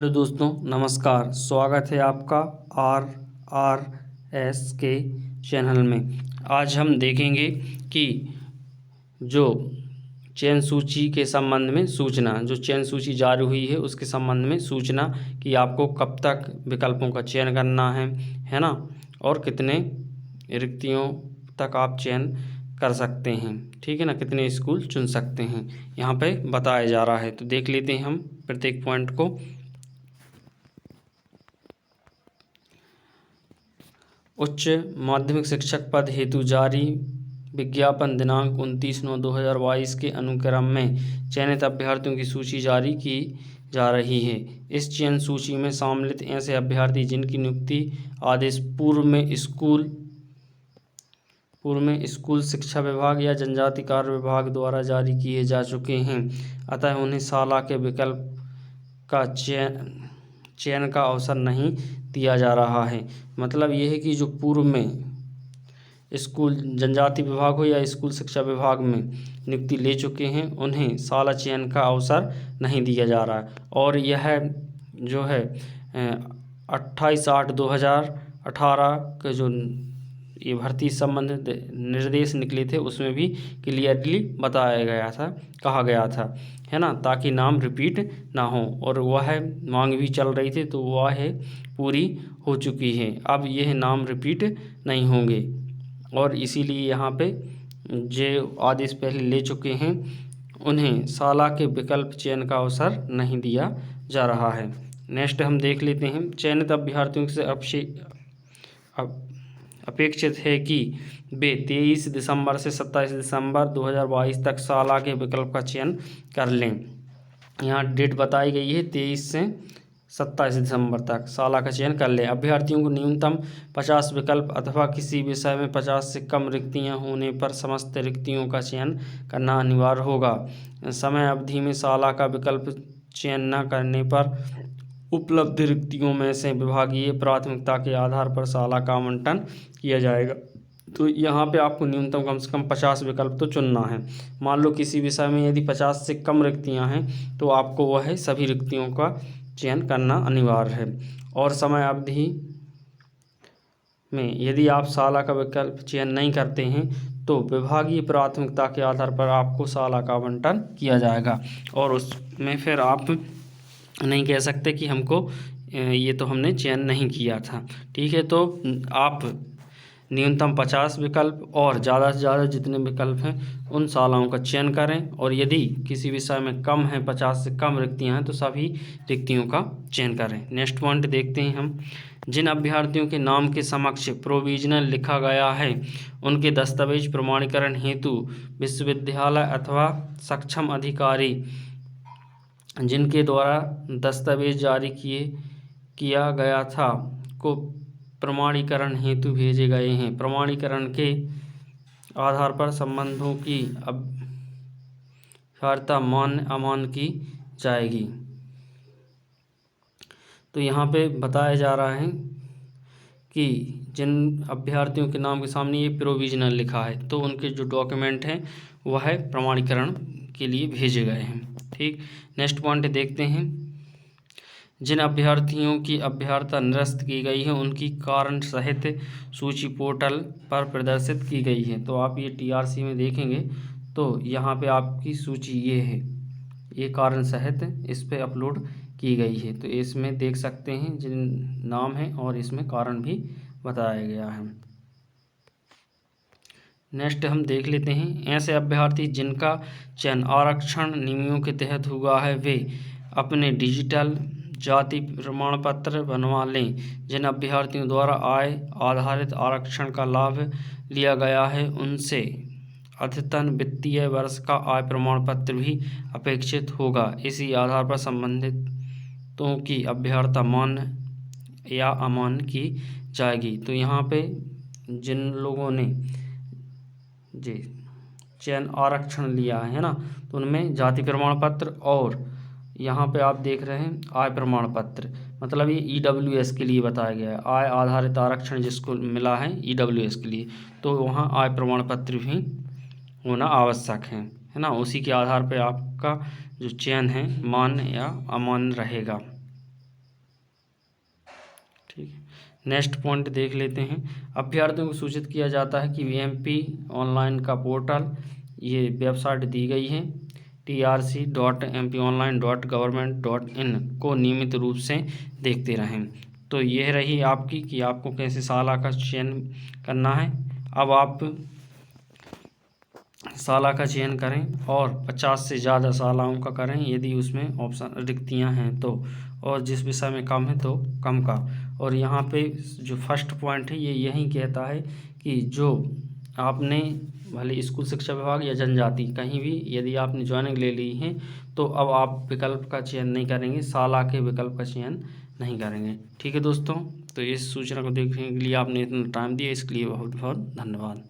Hello दोस्तों, नमस्कार। स्वागत है आपका RRS के चैनल में। आज हम देखेंगे कि जो चयन सूची के संबंध में सूचना, जो चयन सूची जारी हुई है उसके संबंध में सूचना कि आपको कब तक विकल्पों का चयन करना है ना, और कितने रिक्तियों तक आप चयन कर सकते हैं, ठीक है ना, कितने स्कूल चुन सकते हैं, यहाँ पे बताया जा रहा है। तो देख लेते हैं हम प्रत्येक पॉइंट को। उच्च माध्यमिक शिक्षक पद हेतु जारी विज्ञापन दिनांक 29/9/2022 के अनुक्रम में चयनित अभ्यर्थियों की सूची जारी की जा रही है। इस चयन सूची में सम्मिलित ऐसे अभ्यर्थी जिनकी नियुक्ति आदेश पूर्व में स्कूल शिक्षा विभाग या जनजाति कार्य विभाग द्वारा जारी किए जा चुके हैं, अतः उन्हें साला के विकल्प का चयन का अवसर नहीं दिया जा रहा है। मतलब यह है कि जो पूर्व में स्कूल जनजाति विभाग हो या स्कूल शिक्षा विभाग में नियुक्ति ले चुके हैं, उन्हें साला चयन का अवसर नहीं दिया जा रहा है। और यह जो है 28/8/2018 के जो ये भर्ती संबंधित निर्देश निकले थे उसमें भी क्लियरली बताया गया था, कहा गया था, है ना, ताकि नाम रिपीट ना हो। और वह मांग भी चल रही थी, तो वह पूरी हो चुकी है। अब यह नाम रिपीट नहीं होंगे और इसीलिए यहाँ पे जो आदेश पहले ले चुके हैं उन्हें साला के विकल्प चयन का अवसर नहीं दिया जा रहा है। नेक्स्ट हम देख लेते हैं। चयनित अभ्यर्थियों से अपेक्षित है कि वे 23 दिसंबर से 27 दिसंबर 2022 तक साला के विकल्प का चयन कर लें। यहाँ डेट बताई गई है 23 से 27 दिसंबर तक साला का चयन कर लें। अभ्यर्थियों को न्यूनतम 50 विकल्प अथवा किसी विषय में 50 से कम रिक्तियाँ होने पर समस्त रिक्तियों का चयन करना अनिवार्य होगा। समय अवधि में साला का विकल्प चयन न करने पर उपलब्ध रिक्तियों में से विभागीय प्राथमिकता के आधार पर साला का आवंटन किया जाएगा। तो यहाँ पे आपको न्यूनतम कम से कम 50 विकल्प तो चुनना है। मान लो किसी विषय में यदि 50 से कम रिक्तियाँ हैं तो आपको वह सभी रिक्तियों का चयन करना अनिवार्य है। और समय अवधि में यदि आप साला का विकल्प चयन नहीं करते हैं तो विभागीय प्राथमिकता के आधार पर आपको साला का आवंटन किया जाएगा और उसमें फिर आप नहीं कह सकते कि हमको ये तो हमने चयन नहीं किया था, ठीक है। तो आप न्यूनतम 50 विकल्प और ज़्यादा से ज़्यादा जितने विकल्प हैं उन सालाओं का चयन करें, और यदि किसी विषय में कम है 50 से कम रिक्तियां हैं तो सभी रिक्तियों का चयन करें। नेक्स्ट पॉइंट देखते हैं हम। जिन अभ्यर्थियों के नाम के समक्ष प्रोविजनल लिखा गया है उनके दस्तावेज प्रमाणीकरण हेतु विश्वविद्यालय अथवा सक्षम अधिकारी जिनके द्वारा दस्तावेज जारी किया गया था को प्रमाणीकरण हेतु भेजे गए हैं। प्रमाणीकरण के आधार पर संबंधों की अभ्यर्था मान्य अमान्य की जाएगी। तो यहाँ पे बताया जा रहा है कि जिन अभ्यर्थियों के नाम के सामने ये प्रोविजनल लिखा है तो उनके जो डॉक्यूमेंट हैं वह प्रमाणीकरण के लिए भेजे गए हैं, ठीक। नेक्स्ट पॉइंट देखते हैं। जिन अभ्यर्थियों की अभ्यर्था निरस्त की गई है उनकी कारण सहित सूची पोर्टल पर प्रदर्शित की गई है। तो आप ये TRC में देखेंगे तो यहाँ पे आपकी सूची ये है, ये कारण सहित इस पे अपलोड की गई है। तो इसमें देख सकते हैं जिन नाम है और इसमें कारण भी बताया गया है। नेक्स्ट हम देख लेते हैं। ऐसे अभ्यर्थी जिनका चयन आरक्षण नियमों के तहत हुआ है वे अपने डिजिटल जाति प्रमाण पत्र बनवा लें। जिन अभ्यर्थियों द्वारा आय आधारित आरक्षण का लाभ लिया गया है उनसे अद्यतन वित्तीय वर्ष का आय प्रमाण पत्र भी अपेक्षित होगा। इसी आधार पर संबंधितों की अभ्यर्था मान्य या अमान्य की जाएगी। तो यहाँ पे जिन लोगों ने जी चयन आरक्षण लिया है ना, तो उनमें जाति प्रमाण पत्र और यहाँ पे आप देख रहे हैं आय प्रमाण पत्र, मतलब ये EWS के लिए बताया गया है। आय आधारित आरक्षण जिसको मिला है EWS के लिए, तो वहाँ आय प्रमाण पत्र भी होना आवश्यक है ना। उसी के आधार पे आपका जो चयन है मान्य या अमान्य रहेगा। ठीक है, नेक्स्ट पॉइंट देख लेते हैं। अभ्यर्थियों को सूचित किया जाता है कि VMP ऑनलाइन का पोर्टल, ये वेबसाइट दी गई है trc.mponline.government.in को नियमित रूप से देखते रहें। तो यह रही आपकी कि आपको कैसे साला का चयन करना है। अब आप साला का चयन करें और 50 से ज़्यादा सालाओं का करें यदि उसमें ऑप्शन रिक्तियां हैं तो, और जिस विषय में कम है तो कम का। और यहाँ पे जो फर्स्ट पॉइंट है ये यही कहता है कि जो आपने भले स्कूल शिक्षा विभाग या जनजाति कहीं भी यदि आपने ज्वाइनिंग ले ली है तो अब आप विकल्प का चयन नहीं करेंगे, साला के विकल्प का चयन नहीं करेंगे। ठीक है दोस्तों, तो इस सूचना को देखने के लिए आपने इतना टाइम दिया, इसके लिए बहुत बहुत धन्यवाद।